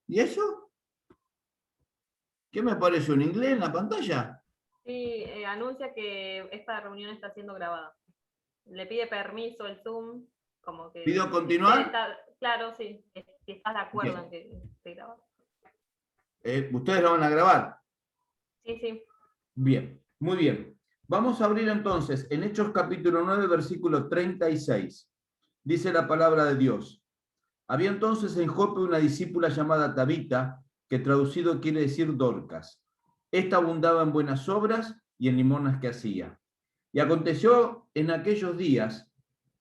¿Y eso? ¿Qué me aparece en inglés en la pantalla? Sí, anuncia que esta reunión está siendo grabada. Le pide permiso el Zoom, como que ¿Pido si usted continuar? está, claro, sí, si estás de acuerdo en Bien. que esté grabado. ¿Ustedes lo van a grabar? Sí, sí. Bien, muy bien. Vamos a abrir entonces en Hechos capítulo 9, versículo 36. Dice la palabra de Dios. Había entonces en Jope una discípula llamada Tabita, que traducido quiere decir Dorcas. Esta abundaba en buenas obras y en limonas que hacía. Y aconteció en aquellos días,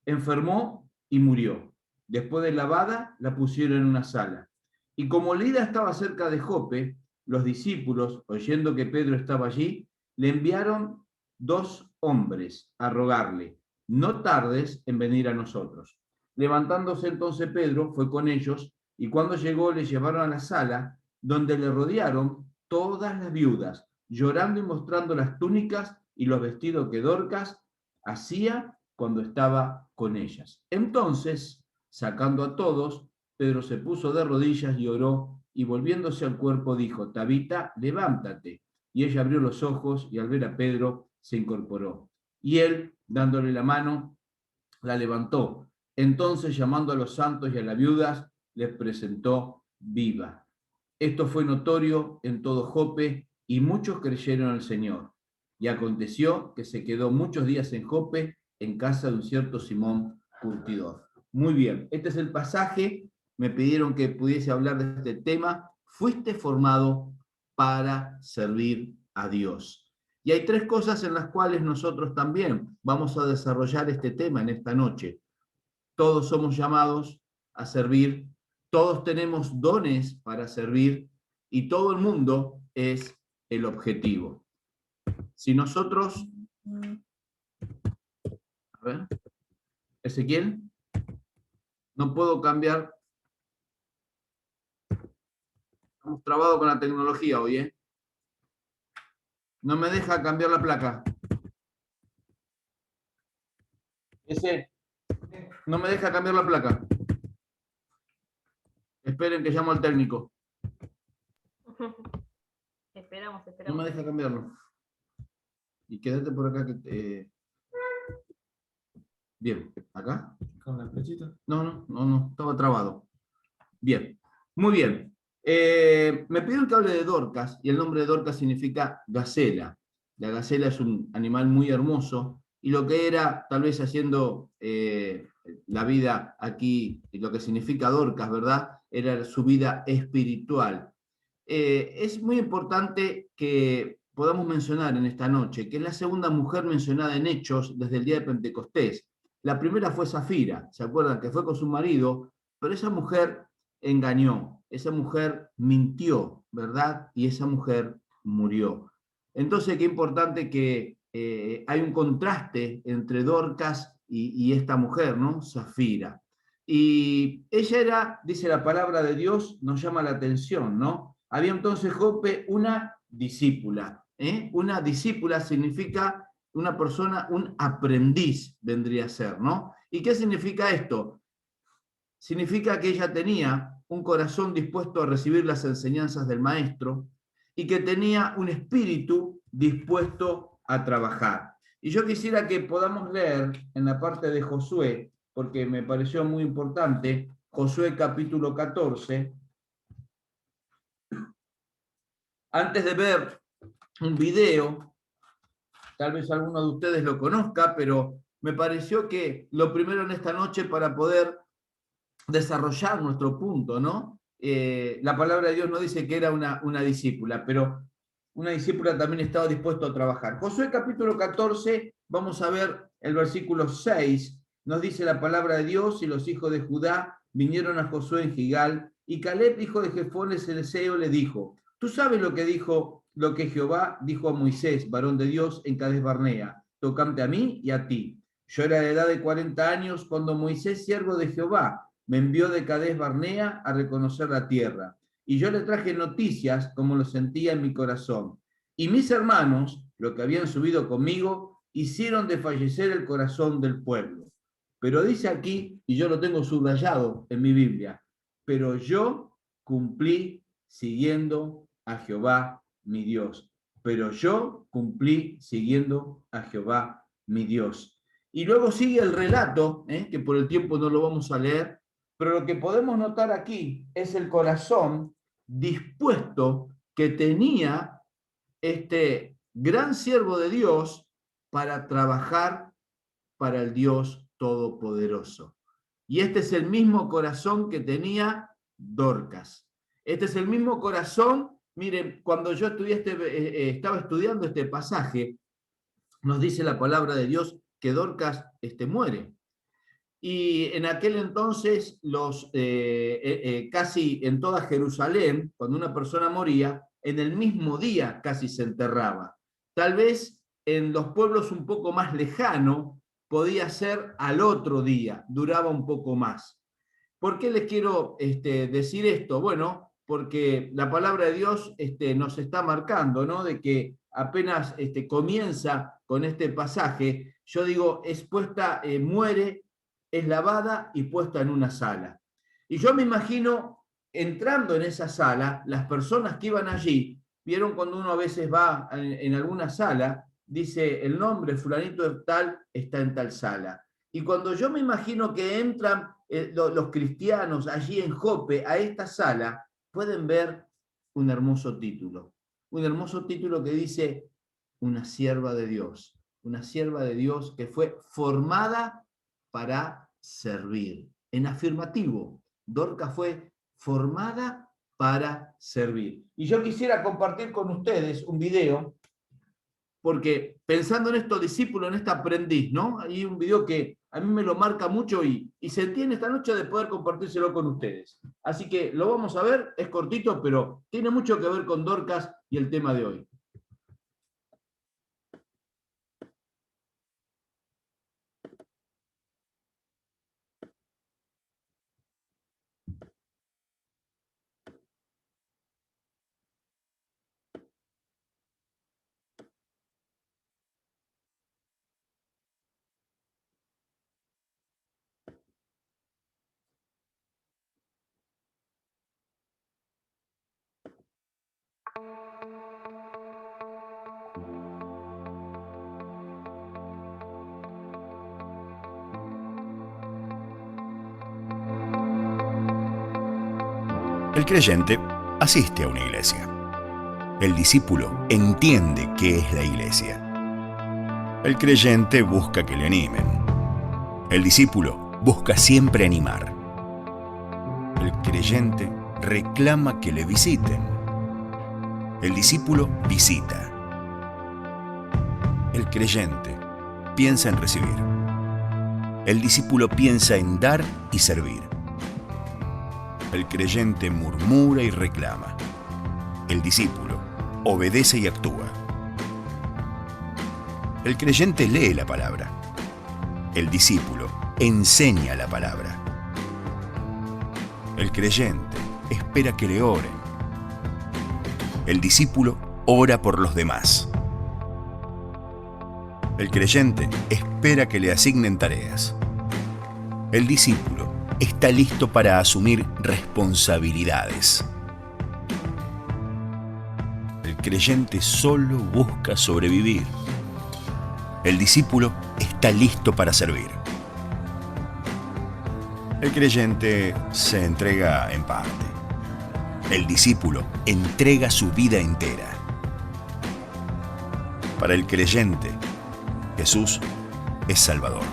enfermó y murió. Después de lavada, la pusieron en una sala. Y como Lida estaba cerca de Jope, los discípulos, oyendo que Pedro estaba allí, le enviaron 2 hombres a rogarle, no tardes en venir a nosotros. Levantándose entonces Pedro, fue con ellos, y cuando llegó le llevaron a la sala, donde le rodearon todas las viudas, llorando y mostrando las túnicas y los vestidos que Dorcas hacía cuando estaba con ellas. Entonces, sacando a todos, Pedro se puso de rodillas y oró, y volviéndose al cuerpo dijo, Tabita, levántate. Y ella abrió los ojos y al ver a Pedro se incorporó. Y él, dándole la mano, la levantó. Entonces, llamando a los santos y a las viudas, les presentó viva. Esto fue notorio en todo Jope y muchos creyeron al Señor. Y aconteció que se quedó muchos días en Jope, en casa de un cierto Simón curtidor. Muy bien, este es el pasaje. Me pidieron que pudiese hablar de este tema. Fuiste formado para servir a Dios. Y hay 3 cosas en las cuales nosotros también vamos a desarrollar este tema en esta noche. Todos somos llamados a servir, todos tenemos dones para servir y todo el mundo es el objetivo. Si nosotros, a ver, Ezequiel, no puedo cambiar, estamos trabados con la tecnología hoy, ¿eh? No me deja cambiar la placa. Ese, no me deja cambiar la placa. Esperen que llamo al técnico. Esperamos. No me deja cambiarlo. Y quédate por acá que bien, ¿acá? ¿Con la flechita? No, estaba trabado. Bien, muy bien. Me pidieron que hable de Dorcas, y el nombre de Dorcas significa gacela. La gacela es un animal muy hermoso, y lo que era, tal vez haciendo la vida aquí, lo que significa Dorcas, ¿verdad? Era su vida espiritual. Es muy importante que podamos mencionar en esta noche que es la segunda mujer mencionada en Hechos desde el día de Pentecostés. La primera fue Zafira, ¿se acuerdan? Que fue con su marido, pero esa mujer engañó, esa mujer mintió, ¿verdad? Y esa mujer murió. Entonces, qué importante que hay un contraste entre Dorcas y esta mujer, ¿no? Zafira. Y ella era, dice la palabra de Dios, nos llama la atención, ¿no? Había entonces Jope una discípula. Una discípula significa una persona, un aprendiz vendría a ser, ¿no? ¿Y qué significa esto? Significa que ella tenía un corazón dispuesto a recibir las enseñanzas del maestro y que tenía un espíritu dispuesto a trabajar. Y yo quisiera que podamos leer en la parte de Josué, porque me pareció muy importante, Josué capítulo 14. Antes de ver un video, tal vez alguno de ustedes lo conozca, pero me pareció que lo primero en esta noche para poder desarrollar nuestro punto, ¿no? La palabra de Dios no dice que era una discípula, pero una discípula también estaba dispuesta a trabajar. Josué capítulo 14, vamos a ver el versículo 6, nos dice la palabra de Dios, y los hijos de Judá vinieron a Josué en Gigal, y Caleb, hijo de Jefones el Eseo, le dijo, tú sabes lo que Jehová dijo a Moisés, varón de Dios, en Cades Barnea, tocante a mí y a ti. Yo era de edad de 40 años cuando Moisés, siervo de Jehová, me envió de Cades Barnea a reconocer la tierra. Y yo le traje noticias como lo sentía en mi corazón. Y mis hermanos, los que habían subido conmigo, hicieron desfallecer el corazón del pueblo. Pero dice aquí, y yo lo tengo subrayado en mi Biblia, pero yo cumplí siguiendo a Jehová mi Dios. Pero yo cumplí siguiendo a Jehová mi Dios. Y luego sigue el relato, que por el tiempo no lo vamos a leer, pero lo que podemos notar aquí es el corazón dispuesto que tenía este gran siervo de Dios para trabajar para el Dios Todopoderoso. Y este es el mismo corazón que tenía Dorcas. Este es el mismo corazón. Miren, cuando yo estaba estudiando este pasaje, nos dice la palabra de Dios que Dorcas muere. Y en aquel entonces, casi en toda Jerusalén, cuando una persona moría, en el mismo día casi se enterraba. Tal vez en los pueblos un poco más lejanos podía ser al otro día, duraba un poco más. ¿Por qué les quiero decir esto? Bueno, porque la palabra de Dios nos está marcando, ¿no? De que apenas comienza con este pasaje, yo digo, muere, es lavada y puesta en una sala. Y yo me imagino entrando en esa sala, las personas que iban allí, vieron cuando uno a veces va en alguna sala, dice el nombre fulanito de tal está en tal sala. Y cuando yo me imagino que entran los cristianos allí en Jope a esta sala, pueden ver un hermoso título que dice una sierva de Dios que fue formada para servir. En afirmativo, Dorcas fue formada para servir. Y yo quisiera compartir con ustedes un video, porque pensando en estos discípulos, en esta aprendiz, ¿no? Hay un video que a mí me lo marca mucho y sentí en esta noche de poder compartírselo con ustedes. Así que lo vamos a ver, es cortito, pero tiene mucho que ver con Dorcas y el tema de hoy. El creyente asiste a una iglesia. El discípulo entiende qué es la iglesia. El creyente busca que le animen. El discípulo busca siempre animar. El creyente reclama que le visiten. El discípulo visita. El creyente piensa en recibir. El discípulo piensa en dar y servir. El creyente murmura y reclama. El discípulo obedece y actúa. El creyente lee la palabra. El discípulo enseña la palabra. El creyente espera que le oren. El discípulo ora por los demás. El creyente espera que le asignen tareas. El discípulo está listo para asumir responsabilidades. El creyente solo busca sobrevivir. El discípulo está listo para servir. El creyente se entrega en parte. El discípulo entrega su vida entera. Para el creyente, Jesús es Salvador.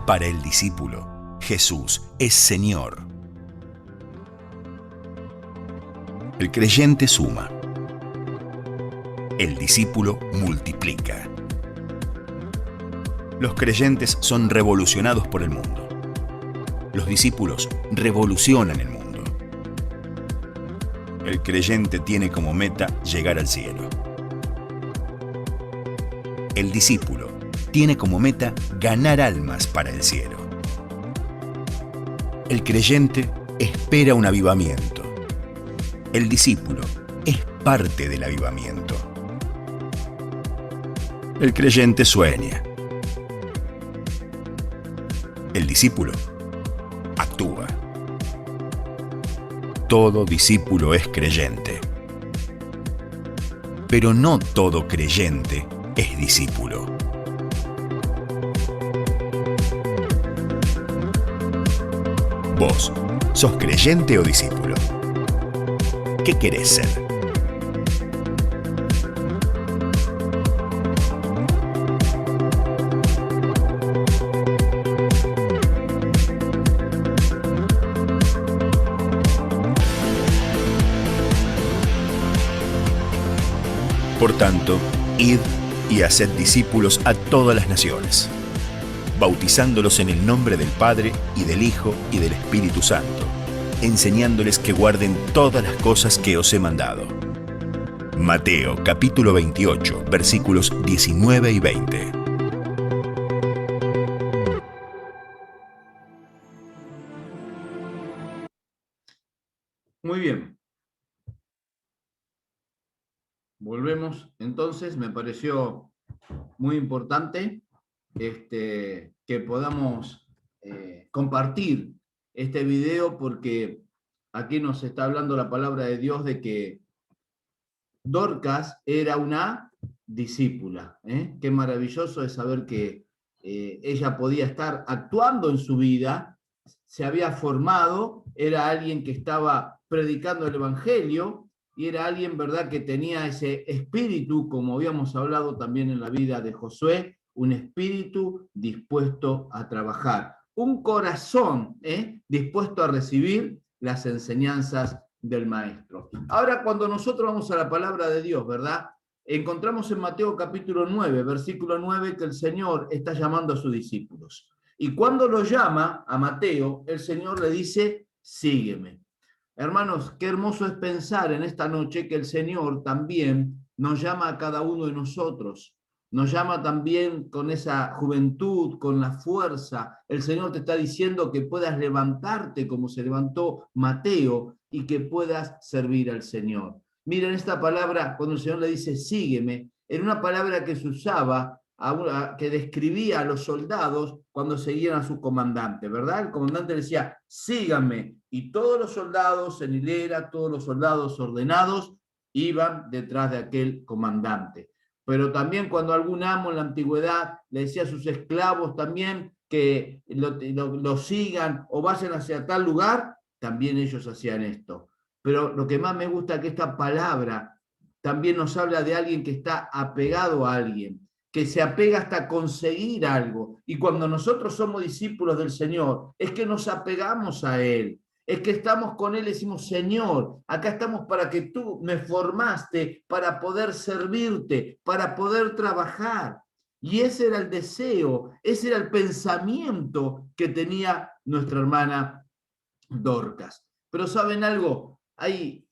Para el discípulo, Jesús es Señor. El creyente suma. El discípulo multiplica. Los creyentes son revolucionados por el mundo. Los discípulos revolucionan el mundo. El creyente tiene como meta llegar al cielo. El discípulo tiene como meta ganar almas para el cielo. El creyente espera un avivamiento. El discípulo es parte del avivamiento. El creyente sueña. El discípulo actúa. todo discípulo es creyente. Pero no todo creyente es discípulo. ¿Vos sos creyente o discípulo? ¿Qué querés ser? Por tanto, id y haced discípulos a todas las naciones, bautizándolos en el nombre del Padre, y del Hijo, y del Espíritu Santo, enseñándoles que guarden todas las cosas que os he mandado. Mateo capítulo 28, versículos 19 y 20. Muy bien. Volvemos, entonces, me pareció muy importante que podamos compartir este video, porque aquí nos está hablando la palabra de Dios de que Dorcas era una discípula. Qué maravilloso es saber que ella podía estar actuando en su vida, se había formado, era alguien que estaba predicando el Evangelio, y era alguien, ¿verdad?, que tenía ese espíritu, como habíamos hablado también en la vida de Josué, un espíritu dispuesto a trabajar, un corazón dispuesto a recibir las enseñanzas del Maestro. Ahora, cuando nosotros vamos a la palabra de Dios, ¿verdad?, encontramos en Mateo capítulo 9, versículo 9, que el Señor está llamando a sus discípulos. Y cuando lo llama a Mateo, el Señor le dice, sígueme. Hermanos, qué hermoso es pensar en esta noche que el Señor también nos llama a cada uno de nosotros. Nos llama también con esa juventud, con la fuerza. El Señor te está diciendo que puedas levantarte como se levantó Mateo y que puedas servir al Señor. Miren esta palabra, cuando el Señor le dice, sígueme, era una palabra que se usaba, que describía a los soldados cuando seguían a su comandante, ¿verdad? El comandante decía, síganme, y todos los soldados en hilera, todos los soldados ordenados, iban detrás de aquel comandante. Pero también cuando algún amo en la antigüedad le decía a sus esclavos también que lo sigan o vayan hacia tal lugar, también ellos hacían esto. Pero lo que más me gusta es que esta palabra también nos habla de alguien que está apegado a alguien, que se apega hasta conseguir algo. Y cuando nosotros somos discípulos del Señor, es que nos apegamos a Él, es que estamos con Él y decimos, Señor, acá estamos para que tú me formaste, para poder servirte, para poder trabajar. Y ese era el deseo, ese era el pensamiento que tenía nuestra hermana Dorcas. Pero ¿saben algo? Hay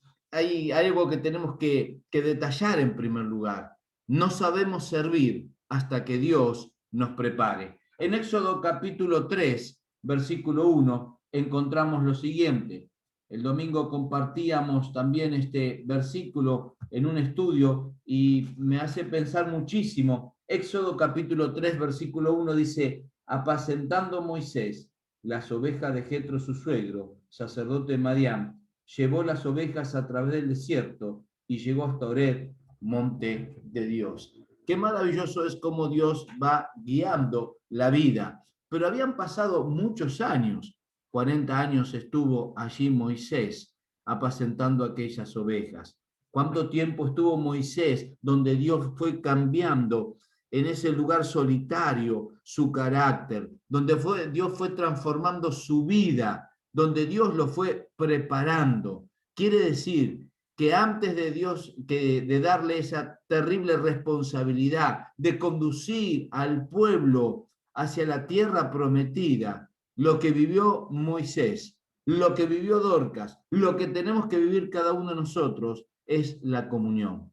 algo que tenemos que detallar en primer lugar. No sabemos servir hasta que Dios nos prepare. En Éxodo capítulo 3, versículo 1, encontramos lo siguiente. El domingo compartíamos también este versículo en un estudio y me hace pensar muchísimo. Éxodo capítulo 3, versículo 1 dice, apacentando Moisés las ovejas de Jetro su suegro, sacerdote de Madián, llevó las ovejas a través del desierto y llegó hasta Horeb, monte de Dios. Qué maravilloso es cómo Dios va guiando la vida. Pero habían pasado muchos años, 40 años estuvo allí Moisés apacentando aquellas ovejas. ¿Cuánto tiempo estuvo Moisés donde Dios fue cambiando en ese lugar solitario su carácter, donde Dios fue transformando su vida, donde Dios lo fue preparando? Quiere decir que antes de Dios, de darle esa terrible responsabilidad de conducir al pueblo hacia la tierra prometida, lo que vivió Moisés, lo que vivió Dorcas, lo que tenemos que vivir cada uno de nosotros es la comunión.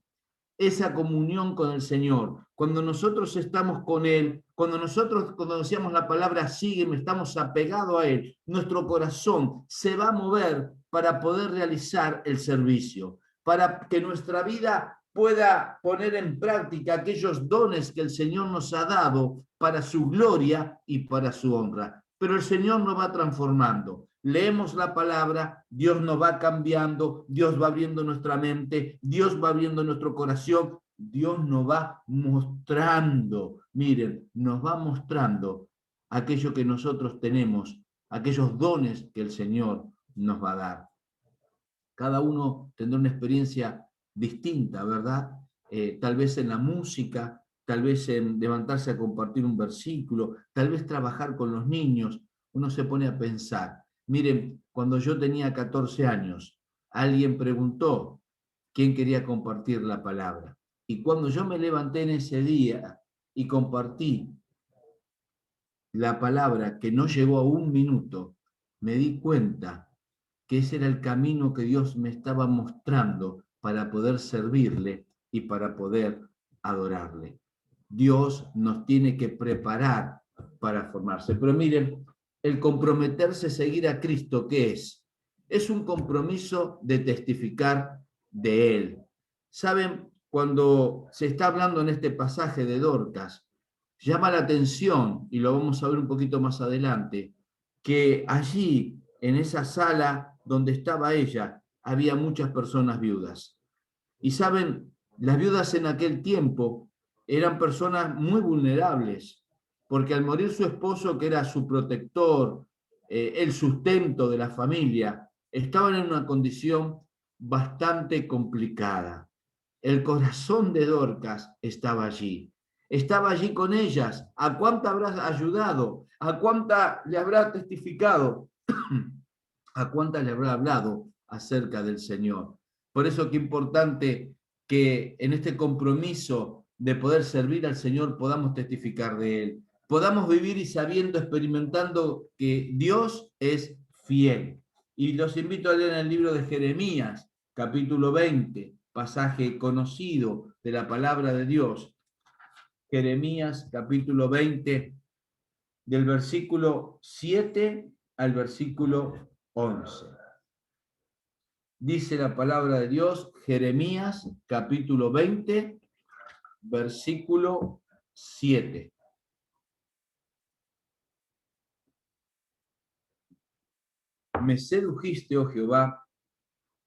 Esa comunión con el Señor. Cuando nosotros estamos con Él, cuando decíamos la palabra sígueme, estamos apegados a Él, nuestro corazón se va a mover para poder realizar el servicio, para que nuestra vida pueda poner en práctica aquellos dones que el Señor nos ha dado para su gloria y para su honra. pero el Señor nos va transformando. Leemos la palabra, Dios nos va cambiando, Dios va abriendo nuestra mente, Dios va abriendo nuestro corazón, Dios nos va mostrando, miren, nos va mostrando aquello que nosotros tenemos, aquellos dones que el Señor nos va a dar. Cada uno tendrá una experiencia distinta, ¿verdad? Tal vez en la música, tal vez en levantarse a compartir un versículo, tal vez trabajar con los niños. Uno se pone a pensar. Miren, cuando yo tenía 14 años, alguien preguntó quién quería compartir la palabra. Y cuando yo me levanté en ese día y compartí la palabra que no llegó a 1 minuto, me di cuenta que ese era el camino que Dios me estaba mostrando para poder servirle y para poder adorarle. Dios nos tiene que preparar para formarse. Pero miren, el comprometerse a seguir a Cristo, ¿qué es? Es un compromiso de testificar de Él. ¿Saben? Cuando se está hablando en este pasaje de Dorcas, llama la atención, y lo vamos a ver un poquito más adelante, que allí, en esa sala donde estaba ella, había muchas personas viudas. Y saben, las viudas en aquel tiempo eran personas muy vulnerables, porque al morir su esposo, que era su protector, el sustento de la familia, estaban en una condición bastante complicada. El corazón de Dorcas estaba allí. Estaba allí con ellas. ¿A cuánta habrá ayudado? ¿A cuánta le habrá testificado? ¿A cuánta le habrá hablado acerca del Señor? Por eso qué importante que en este compromiso de poder servir al Señor podamos testificar de Él. Podamos vivir y sabiendo, experimentando que Dios es fiel. Y los invito a leer en el libro de Jeremías, capítulo 20, pasaje conocido de la palabra de Dios. Jeremías, capítulo 20, del versículo 7 al versículo 11. Dice la palabra de Dios, Jeremías, capítulo 20, versículo 7. Me sedujiste, oh Jehová,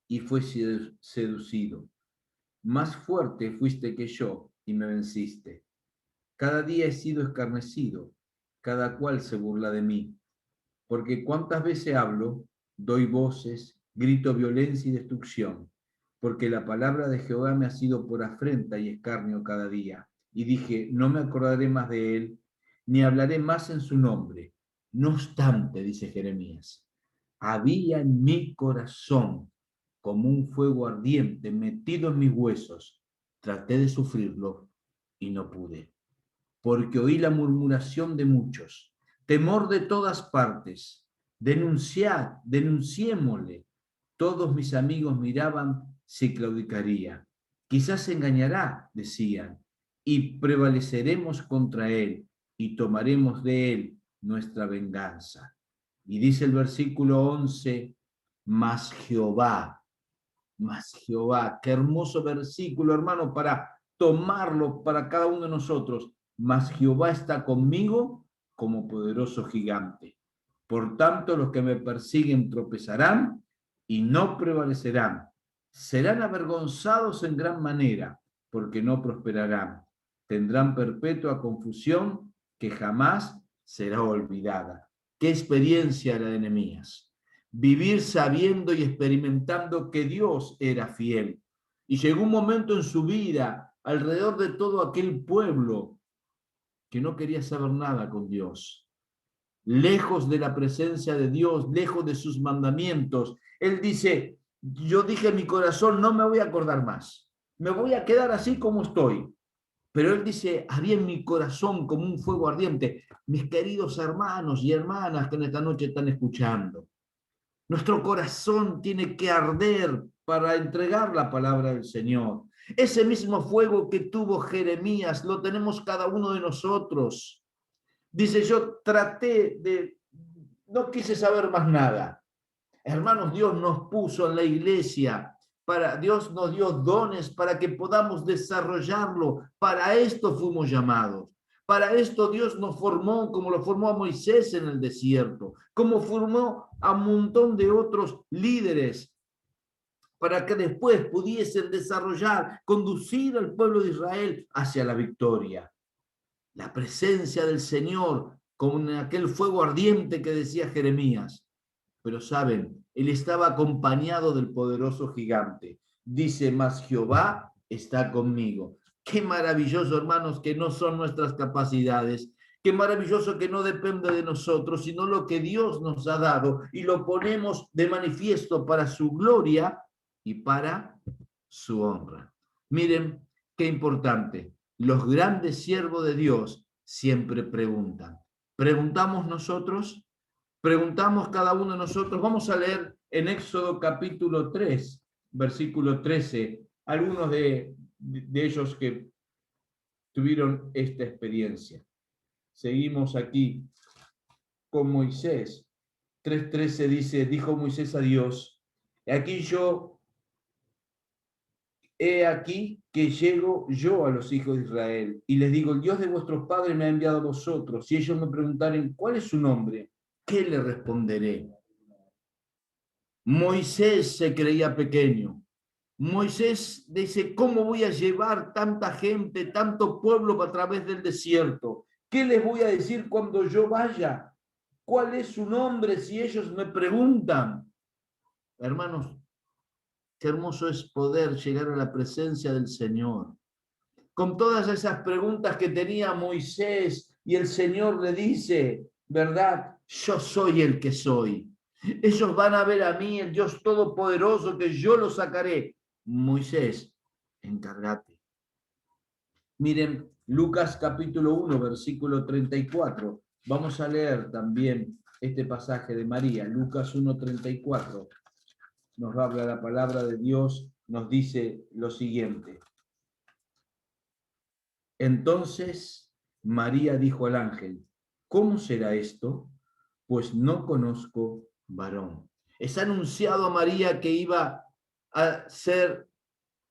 y fui seducido. Más fuerte fuiste que yo, y me venciste. Cada día he sido escarnecido, cada cual se burla de mí. Porque cuántas veces hablo, doy voces, grito violencia y destrucción. Porque la palabra de Jehová me ha sido por afrenta y escarnio cada día. Y dije, no me acordaré más de él, ni hablaré más en su nombre. No obstante, dice Jeremías, había en mi corazón como un fuego ardiente metido en mis huesos. Traté de sufrirlo y no pude. Porque oí la murmuración de muchos, temor de todas partes. Denunciémosle. Todos mis amigos miraban si claudicaría. Quizás se engañará, decían, y prevaleceremos contra él y tomaremos de él nuestra venganza. Y dice el versículo 11, mas Jehová, qué hermoso versículo, hermano, para tomarlo para cada uno de nosotros. Mas Jehová está conmigo como poderoso gigante. Por tanto, los que me persiguen tropezarán y no prevalecerán. Serán avergonzados en gran manera, porque no prosperarán. Tendrán perpetua confusión que jamás será olvidada. Qué experiencia la de Nehemías. Vivir sabiendo y experimentando que Dios era fiel. Y llegó un momento en su vida, alrededor de todo aquel pueblo, que no quería saber nada con Dios. Lejos de la presencia de Dios, lejos de sus mandamientos. Él dice, yo dije en mi corazón, no me voy a acordar más. Me voy a quedar así como estoy. Pero él dice, había en mi corazón como un fuego ardiente. Mis queridos hermanos y hermanas que en esta noche están escuchando. Nuestro corazón tiene que arder para entregar la palabra del Señor. Ese mismo fuego que tuvo Jeremías lo tenemos cada uno de nosotros. Dice, yo no quise saber más nada. Hermanos, Dios nos puso en la iglesia, Dios nos dio dones para que podamos desarrollarlo. Para esto fuimos llamados. Para esto Dios nos formó como lo formó a Moisés en el desierto, como formó a un montón de otros líderes para que después pudiesen desarrollar, conducir al pueblo de Israel hacia la victoria. La presencia del Señor, como en aquel fuego ardiente que decía Jeremías. Pero saben, él estaba acompañado del poderoso gigante. Dice, mas Jehová está conmigo. Qué maravilloso, hermanos, que no son nuestras capacidades. Qué maravilloso que no depende de nosotros, sino lo que Dios nos ha dado y lo ponemos de manifiesto para su gloria y para su honra. Miren qué importante. Los grandes siervos de Dios siempre preguntan. ¿Preguntamos nosotros? Preguntamos cada uno de nosotros. Vamos a leer en Éxodo capítulo 3, versículo 13, algunos de ellos que tuvieron esta experiencia. Seguimos aquí con Moisés. 3:13 dice, dijo Moisés a Dios, he aquí que llego yo a los hijos de Israel y les digo, el Dios de vuestros padres me ha enviado a vosotros. Si ellos me preguntaren, ¿cuál es su nombre? ¿Qué le responderé? Moisés se creía pequeño. Moisés dice, ¿cómo voy a llevar tanta gente, tanto pueblo a través del desierto? ¿Qué les voy a decir cuando yo vaya? ¿Cuál es su nombre si ellos me preguntan? Hermanos, qué hermoso es poder llegar a la presencia del Señor. Con todas esas preguntas que tenía Moisés y el Señor le dice, ¿verdad? Yo soy el que soy. Ellos van a ver a mí, el Dios Todopoderoso, que yo los sacaré. Moisés, encárgate. Miren, Lucas capítulo 1, versículo 34. Vamos a leer también este pasaje de María. Lucas 1, 34. Nos habla la palabra de Dios, nos dice lo siguiente. Entonces María dijo al ángel, ¿cómo será esto? Pues no conozco varón. Es anunciado a María que iba a ser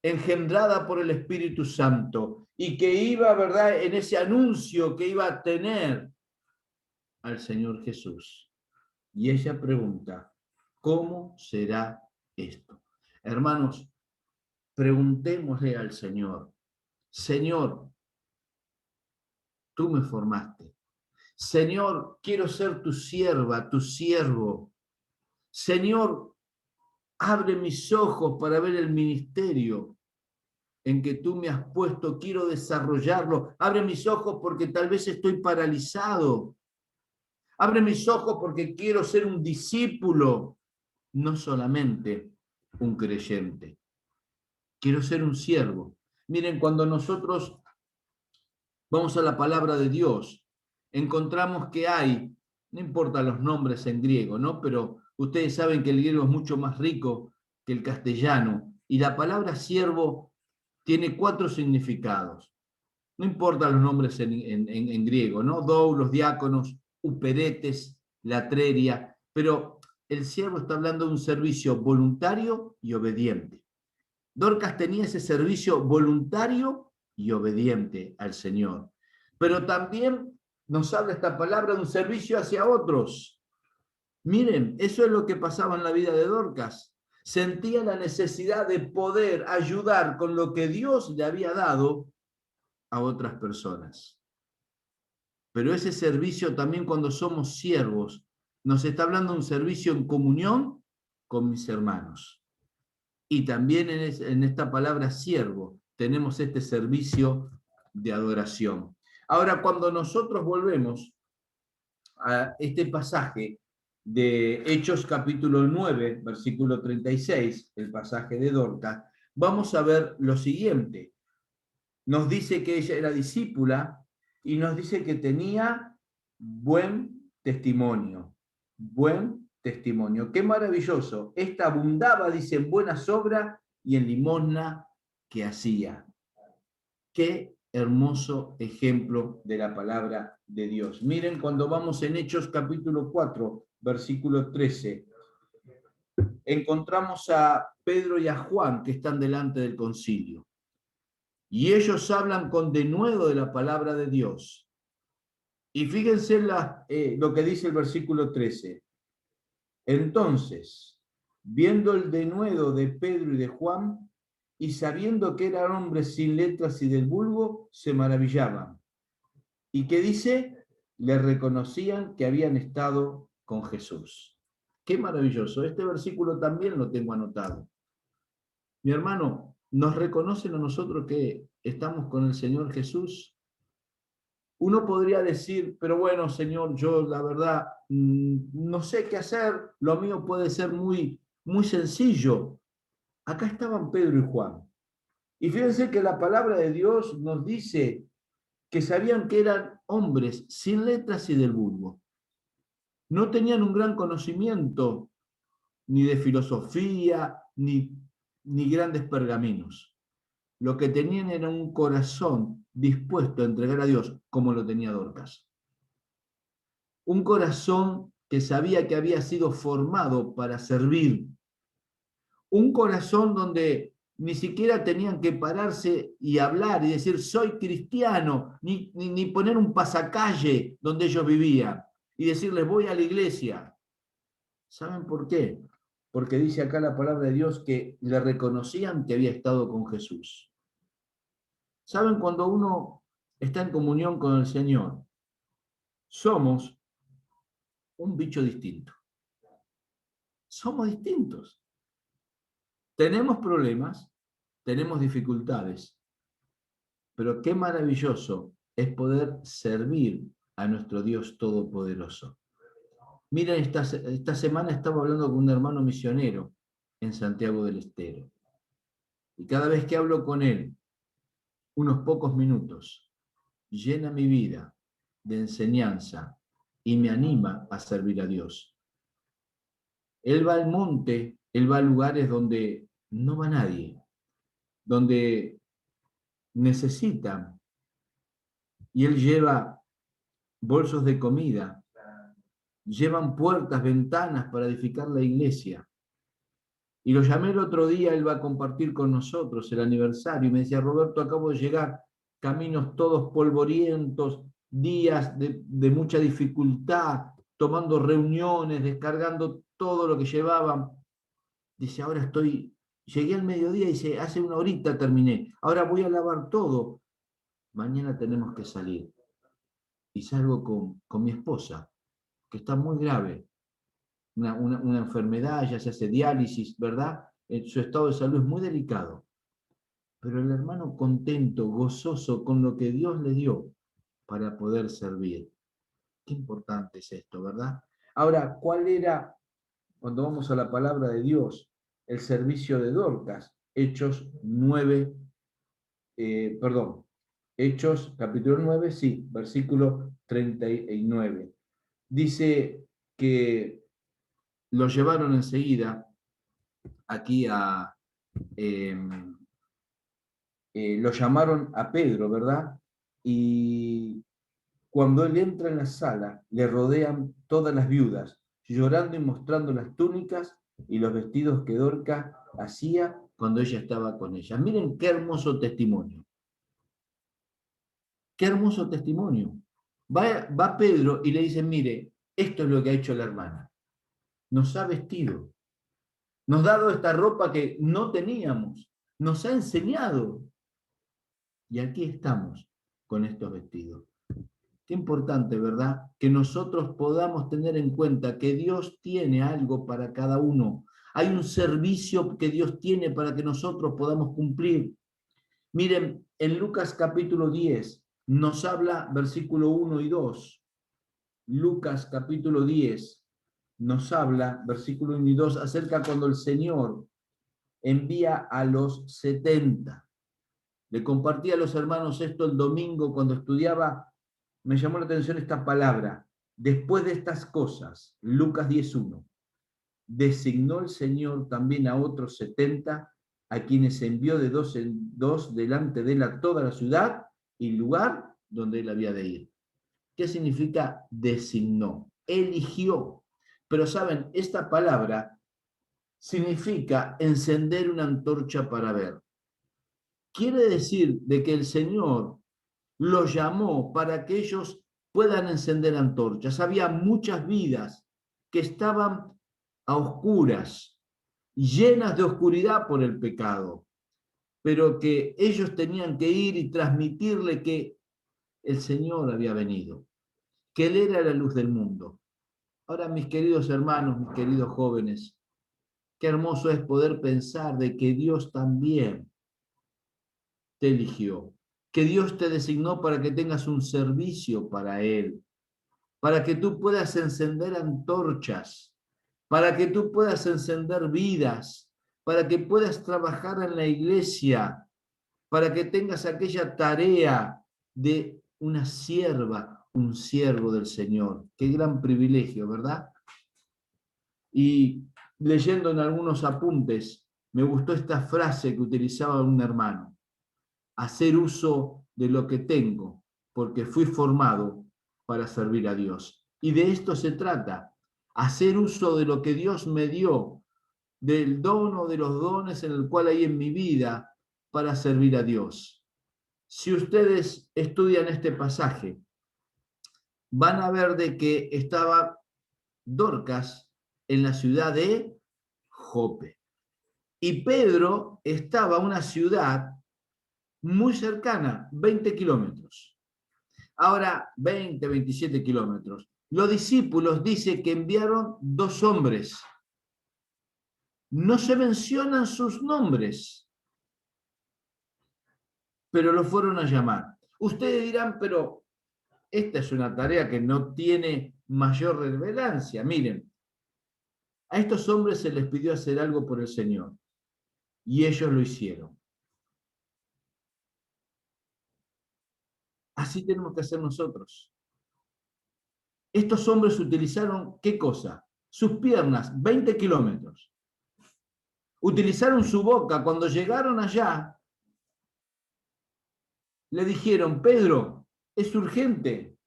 engendrada por el Espíritu Santo y que iba, ¿verdad?, en ese anuncio que iba a tener al Señor Jesús. Y ella pregunta, ¿cómo será esto? Hermanos, preguntémosle al Señor, Señor, tú me formaste. Señor, quiero ser tu sierva, tu siervo. Señor, abre mis ojos para ver el ministerio en que tú me has puesto. Quiero desarrollarlo. Abre mis ojos porque tal vez estoy paralizado. Abre mis ojos porque quiero ser un discípulo, no solamente un creyente. Quiero ser un siervo. Miren, cuando nosotros vamos a la palabra de Dios, encontramos que hay, no importa los nombres en griego, ¿no? Pero ustedes saben que el griego es mucho más rico que el castellano, y la palabra siervo tiene 4 significados. No importa los nombres en griego, ¿no? Dou, los diáconos, uperetes, latreria, pero el siervo está hablando de un servicio voluntario y obediente. Dorcas tenía ese servicio voluntario y obediente al Señor. Pero también nos habla esta palabra de un servicio hacia otros. Miren, eso es lo que pasaba en la vida de Dorcas. Sentía la necesidad de poder ayudar con lo que Dios le había dado a otras personas. Pero ese servicio también, cuando somos siervos, nos está hablando de un servicio en comunión con mis hermanos. Y también en esta palabra siervo tenemos este servicio de adoración. Ahora, cuando nosotros volvemos a este pasaje de Hechos capítulo 9, versículo 36, el pasaje de Dorcas, vamos a ver lo siguiente. Nos dice que ella era discípula y nos dice que tenía buen testimonio. Buen testimonio. Qué maravilloso. Esta abundaba, dice, en buenas obras y en limosna que hacía. Qué hermoso ejemplo de la palabra de Dios. Miren, cuando vamos en Hechos capítulo 4, versículo 13, encontramos a Pedro y a Juan que están delante del concilio. Y ellos hablan con denuedo de la palabra de Dios. Y fíjense lo que dice el versículo 13. Entonces, viendo el denuedo de Pedro y de Juan, y sabiendo que eran hombres sin letras y del vulgo, se maravillaban. ¿Y qué dice? Le reconocían que habían estado con Jesús. Qué maravilloso. Este versículo también lo tengo anotado. Mi hermano, ¿nos reconocen a nosotros que estamos con el Señor Jesús? Uno podría decir, pero bueno, Señor, yo la verdad no sé qué hacer, lo mío puede ser muy, muy sencillo. Acá estaban Pedro y Juan. Y fíjense que la palabra de Dios nos dice que sabían que eran hombres sin letras y del vulgo. No tenían un gran conocimiento ni de filosofía, ni grandes pergaminos. Lo que tenían era un corazón dispuesto a entregar a Dios, como lo tenía Dorcas. Un corazón que sabía que había sido formado para servir. Un corazón donde ni siquiera tenían que pararse y hablar y decir soy cristiano, ni poner un pasacalle donde ellos vivían y decirles voy a la iglesia. ¿Saben por qué? Porque dice acá la palabra de Dios que le reconocían que había estado con Jesús. ¿Saben? Cuando uno está en comunión con el Señor, somos un bicho distinto. Somos distintos. Tenemos problemas, tenemos dificultades, pero qué maravilloso es poder servir a nuestro Dios Todopoderoso. Miren, esta semana estaba hablando con un hermano misionero en Santiago del Estero. Y cada vez que hablo con él, unos pocos minutos, llena mi vida de enseñanza y me anima a servir a Dios. Él va al monte, él va a lugares donde no va nadie, donde necesitan, y él lleva bolsos de comida, llevan puertas, ventanas para edificar la iglesia. Y lo llamé el otro día, él va a compartir con nosotros el aniversario, y me decía, Roberto, acabo de llegar, caminos todos polvorientos, días de mucha dificultad, tomando reuniones, descargando todo lo que llevaban. Dice, ahora llegué al mediodía y dice, hace una horita terminé, ahora voy a lavar todo. Mañana tenemos que salir. Y salgo con mi esposa, que está muy grave. Una enfermedad, ya se hace diálisis, ¿verdad? Su estado de salud es muy delicado. Pero el hermano contento, gozoso con lo que Dios le dio para poder servir. Qué importante es esto, ¿verdad? Ahora, ¿cuál era, cuando vamos a la palabra de Dios, el servicio de Dorcas? Hechos capítulo 9, sí, versículo 39. Dice que lo llevaron enseguida aquí lo llamaron a Pedro, ¿verdad? Y cuando él entra en la sala, le rodean todas las viudas, llorando y mostrando las túnicas y los vestidos que Dorcas hacía cuando ella estaba con ella. Miren qué hermoso testimonio. Qué hermoso testimonio. Va Pedro y le dice, mire, esto es lo que ha hecho la hermana. Nos ha vestido. Nos ha dado esta ropa que no teníamos. Nos ha enseñado. Y aquí estamos con estos vestidos. Qué importante, ¿verdad? Que nosotros podamos tener en cuenta que Dios tiene algo para cada uno. Hay un servicio que Dios tiene para que nosotros podamos cumplir. Miren, en Lucas capítulo 10 nos habla versículo 1 y 2. Lucas capítulo 10 nos habla, versículo 1 y 2, acerca cuando el Señor envía a los 70. Le compartí a los hermanos esto el domingo cuando estudiaba, me llamó la atención esta palabra. Después de estas cosas, Lucas 10:1, designó el Señor también a otros 70, a quienes envió de 2 en 2 delante de él a toda la ciudad y lugar donde él había de ir. ¿Qué significa designó? Eligió. Pero saben, esta palabra significa encender una antorcha para ver. Quiere decir de que el Señor los llamó para que ellos puedan encender antorchas. Había muchas vidas que estaban a oscuras, llenas de oscuridad por el pecado, pero que ellos tenían que ir y transmitirle que el Señor había venido, que Él era la luz del mundo. Ahora, mis queridos hermanos, mis queridos jóvenes, qué hermoso es poder pensar de que Dios también te eligió, que Dios te designó para que tengas un servicio para Él, para que tú puedas encender antorchas, para que tú puedas encender vidas, para que puedas trabajar en la iglesia, para que tengas aquella tarea de una sierva, un siervo del Señor. Qué gran privilegio, ¿verdad? Y leyendo en algunos apuntes, me gustó esta frase que utilizaba un hermano: hacer uso de lo que tengo, porque fui formado para servir a Dios. Y de esto se trata, hacer uso de lo que Dios me dio, del don o de los dones en el cual hay en mi vida, para servir a Dios. Si ustedes estudian este pasaje, van a ver de que estaba Dorcas en la ciudad de Jope. Y Pedro estaba en una ciudad muy cercana, 20 kilómetros. Ahora, 20, 27 kilómetros. Los discípulos dicen que enviaron 2 hombres. No se mencionan sus nombres, pero los fueron a llamar. Ustedes dirán, pero esta es una tarea que no tiene mayor relevancia. Miren, a estos hombres se les pidió hacer algo por el Señor y ellos lo hicieron. Así tenemos que hacer nosotros. Estos hombres utilizaron, ¿qué cosa? Sus piernas, 20 kilómetros. Utilizaron su boca. Cuando llegaron allá, le dijeron: Pedro, es urgente.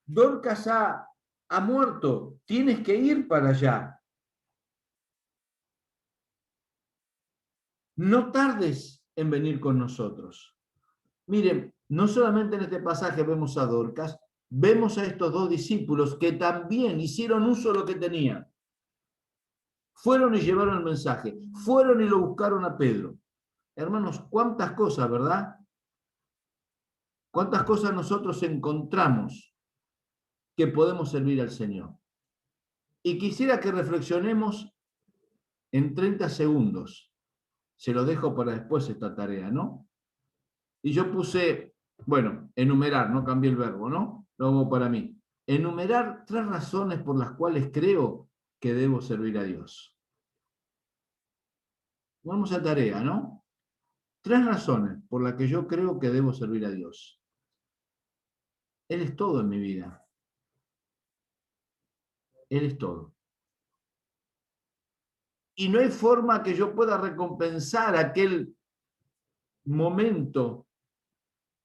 Dorcas ha muerto. Tienes que ir para allá. No tardes en venir con nosotros. Miren, no solamente en este pasaje vemos a Dorcas, vemos a estos 2 discípulos que también hicieron uso de lo que tenían. Fueron y llevaron el mensaje. Fueron y lo buscaron a Pedro. Hermanos, cuántas cosas, ¿verdad? Cuántas cosas nosotros encontramos que podemos servir al Señor. Y quisiera que reflexionemos en 30 segundos. Se lo dejo para después esta tarea, ¿no? Y yo puse, bueno, enumerar, no cambié el verbo, ¿no? Lo hago para mí. Enumerar 3 razones por las cuales creo que debo servir a Dios. Vamos a tarea, ¿no? 3 razones por las que yo creo que debo servir a Dios. Él es todo en mi vida. Él es todo. Y no hay forma que yo pueda recompensar aquel momento,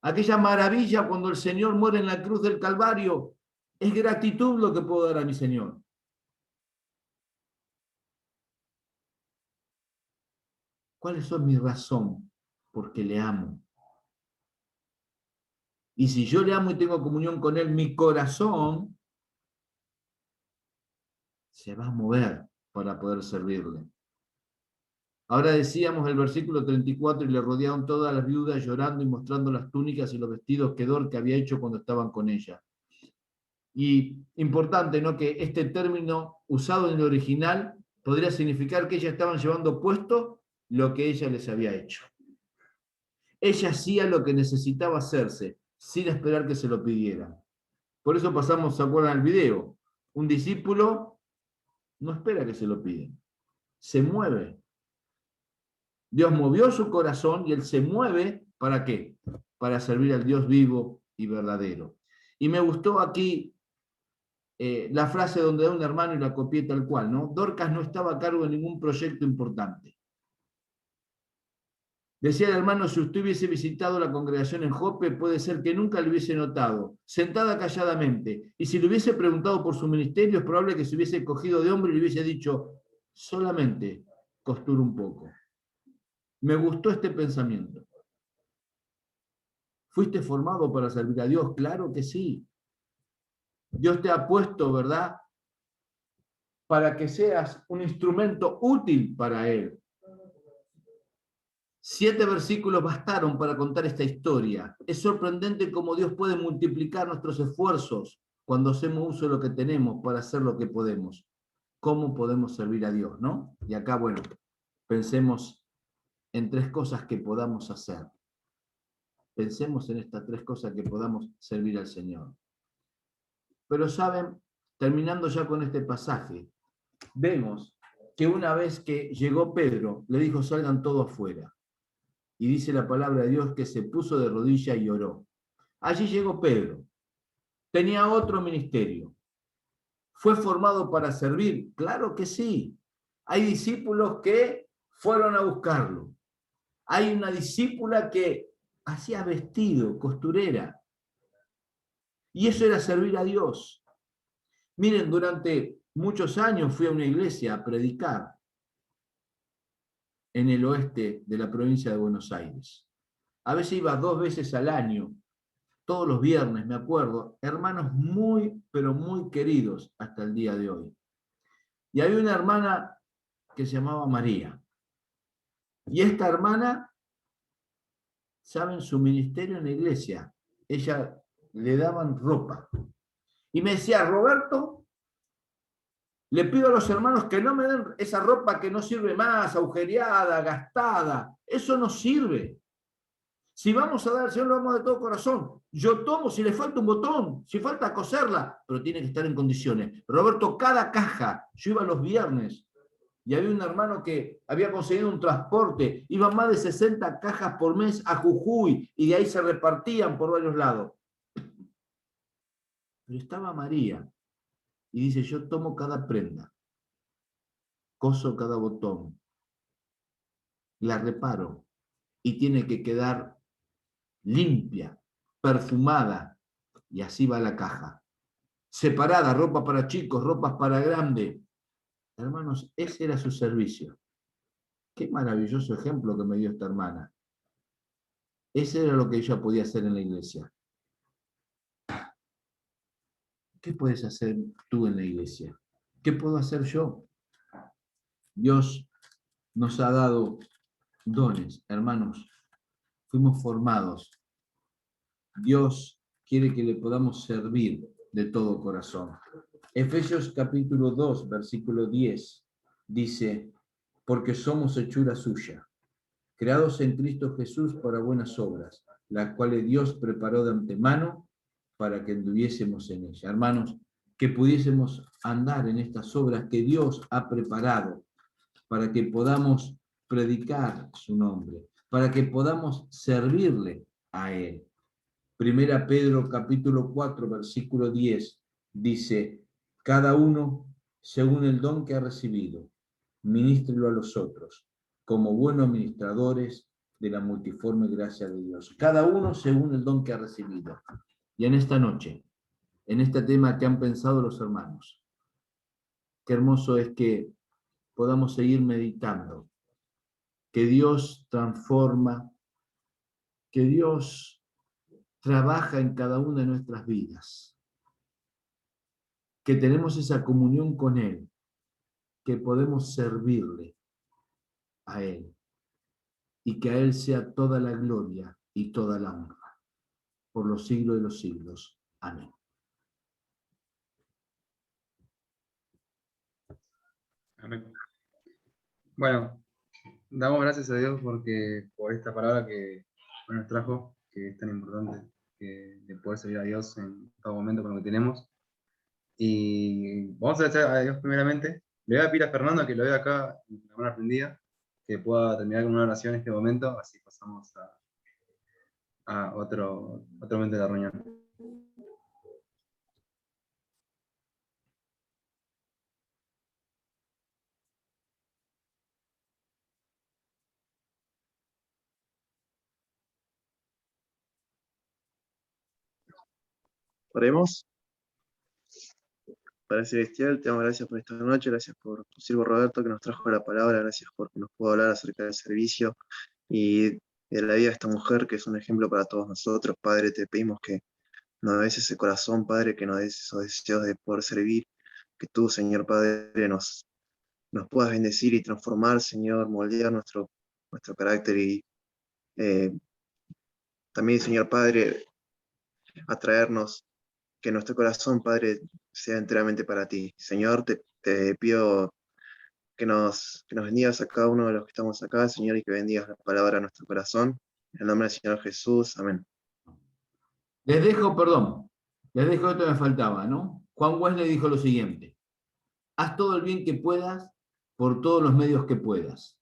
aquella maravilla cuando el Señor muere en la cruz del Calvario. Es gratitud lo que puedo dar a mi Señor. ¿Cuáles son mis razones? Porque le amo. Y si yo le amo y tengo comunión con Él, mi corazón se va a mover para poder servirle. Ahora decíamos el versículo 34, y le rodearon todas las viudas llorando y mostrando las túnicas y los vestidos que Dorcas había hecho cuando estaban con ella. Y importante, ¿no?, que este término usado en el original podría significar que ellas estaban llevando puesto lo que ella les había hecho. Ella hacía lo que necesitaba hacerse, sin esperar que se lo pidieran. Por eso pasamos, ¿se acuerdan del video? Un discípulo no espera que se lo piden, se mueve. Dios movió su corazón y él se mueve, ¿para qué? Para servir al Dios vivo y verdadero. Y me gustó aquí la frase donde da un hermano y la copié tal cual, ¿no? Dorcas no estaba a cargo de ningún proyecto importante. Decía el hermano: si usted hubiese visitado la congregación en Jope, puede ser que nunca le hubiese notado, sentada calladamente, y si le hubiese preguntado por su ministerio, es probable que se hubiese cogido de hombro y le hubiese dicho: solamente costuro un poco. Me gustó este pensamiento. ¿Fuiste formado para servir a Dios? Claro que sí. Dios te ha puesto, ¿verdad?, para que seas un instrumento útil para Él. 7 versículos bastaron para contar esta historia. Es sorprendente cómo Dios puede multiplicar nuestros esfuerzos cuando hacemos uso de lo que tenemos para hacer lo que podemos. ¿Cómo podemos servir a Dios, no? Y acá, bueno, pensemos en 3 cosas que podamos hacer. Pensemos en estas 3 cosas que podamos servir al Señor. Pero saben, terminando ya con este pasaje, vemos que una vez que llegó Pedro, le dijo, salgan todos afuera. Y dice la palabra de Dios que se puso de rodillas y oró. Allí llegó Pedro. Tenía otro ministerio. ¿Fue formado para servir? Claro que sí. Hay discípulos que fueron a buscarlo. Hay una discípula que hacía vestido, costurera. Y eso era servir a Dios. Miren, durante muchos años fui a una iglesia a predicar en el oeste de la provincia de Buenos Aires. A veces iba 2 veces al año, todos los viernes, me acuerdo, hermanos muy, pero muy queridos hasta el día de hoy. Y había una hermana que se llamaba María. Y esta hermana, ¿saben? Su ministerio en la iglesia, ella le daban ropa. Y me decía, Roberto, le pido a los hermanos que no me den esa ropa que no sirve más, agujereada, gastada. Eso no sirve. Si vamos a dar al Señor, lo vamos de todo corazón. Yo tomo si le falta un botón, si falta coserla, pero tiene que estar en condiciones. Roberto, cada caja, yo iba los viernes y había un hermano que había conseguido un transporte, iban más de 60 cajas por mes a Jujuy y de ahí se repartían por varios lados. Pero estaba María y dice, yo tomo cada prenda, coso cada botón, la reparo y tiene que quedar limpia, perfumada, y así va la caja. Separada, ropa para chicos, ropas para grandes. Hermanos, ese era su servicio. Qué maravilloso ejemplo que me dio esta hermana. Ese era lo que ella podía hacer en la iglesia. ¿Qué puedes hacer tú en la iglesia? ¿Qué puedo hacer yo? Dios nos ha dado dones, hermanos. Fuimos formados. Dios quiere que le podamos servir de todo corazón. Efesios capítulo 2, versículo 10, dice, porque somos hechura suya, creados en Cristo Jesús para buenas obras, las cuales Dios preparó de antemano para que anduviésemos en ella. Hermanos, que pudiésemos andar en estas obras que Dios ha preparado para que podamos predicar su nombre, para que podamos servirle a Él. Primera Pedro capítulo 4, versículo 10, dice, cada uno según el don que ha recibido, ministrelo a los otros, como buenos administradores de la multiforme gracia de Dios. Cada uno según el don que ha recibido. Y en esta noche, en este tema que han pensado los hermanos, qué hermoso es que podamos seguir meditando, que Dios transforma, que Dios trabaja en cada una de nuestras vidas, que tenemos esa comunión con Él, que podemos servirle a Él y que a Él sea toda la gloria y toda la honra por los siglos de los siglos. Amén. Amén. Bueno, damos gracias a Dios por esta palabra que nos trajo, que es tan importante, de poder servir a Dios en todo momento con lo que tenemos. Y vamos a agradecer a Dios primeramente. Le voy a pedir a Fernando, que lo veo acá en la mano aprendida, que pueda terminar con una oración en este momento, así pasamos a otro momento de la reunión. Oremos. Padre Celestial, te damos gracias por esta noche, gracias por tu siervo Roberto que nos trajo la palabra, gracias por que nos pudo hablar acerca del servicio y y de la vida de esta mujer, que es un ejemplo para todos nosotros. Padre, te pedimos que nos des ese corazón, Padre, que nos des esos deseos de poder servir, que tú, Señor Padre, nos puedas bendecir y transformar, Señor, moldear nuestro carácter y también, Señor Padre, atraernos, que nuestro corazón, Padre, sea enteramente para ti. Señor, te pido que nos bendigas a cada uno de los que estamos acá, Señor, y que bendigas la palabra a nuestro corazón. En el nombre del Señor Jesús, amén. Les dejo esto que me faltaba, ¿no? Juan Wesley dijo lo siguiente: haz todo el bien que puedas, por todos los medios que puedas,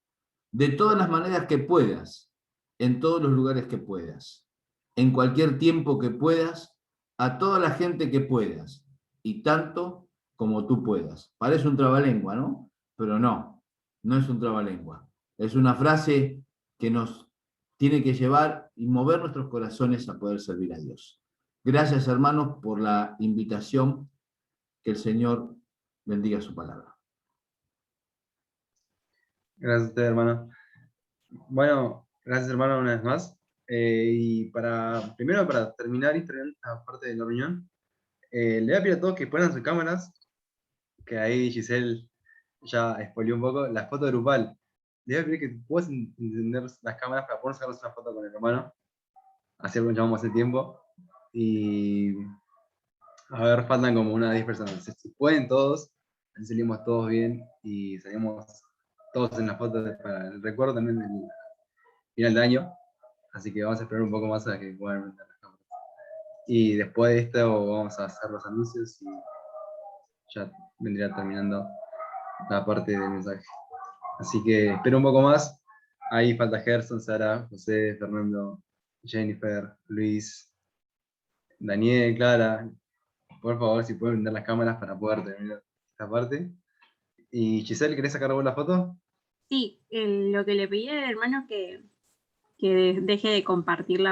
de todas las maneras que puedas, en todos los lugares que puedas, en cualquier tiempo que puedas, a toda la gente que puedas, y tanto como tú puedas. Parece un trabalengua, ¿no? Pero no es un trabalengua. Es una frase que nos tiene que llevar y mover nuestros corazones a poder servir a Dios. Gracias, hermanos, por la invitación. Que el Señor bendiga su palabra. Gracias a usted, hermano. Bueno, gracias, hermano, una vez más. Y primero para terminar esta parte de la reunión, le voy a pedir a todos que pongan sus cámaras, que ahí Giselle ya spoileó un poco, la foto grupal. Le voy a pedir que puedas encender las cámaras para poder sacarnos una foto con el hermano. Así aprovechamos el tiempo. Y a ver, faltan como unas 10 personas. Si pueden todos, así salimos todos bien y salimos todos en la foto para el recuerdo también del final de año. Así que vamos a esperar un poco más a que puedan prender las cámaras. Y después de esto vamos a hacer los anuncios y ya vendría terminando la parte del mensaje. Así que espero un poco más. Ahí falta Gerson, Sara, José, Fernando, Jennifer, Luis, Daniel, Clara. Por favor, si pueden prender las cámaras para poder terminar esta parte. Y Giselle, ¿querés sacar vos la foto? Sí, lo que le pedí al hermano que deje de compartir la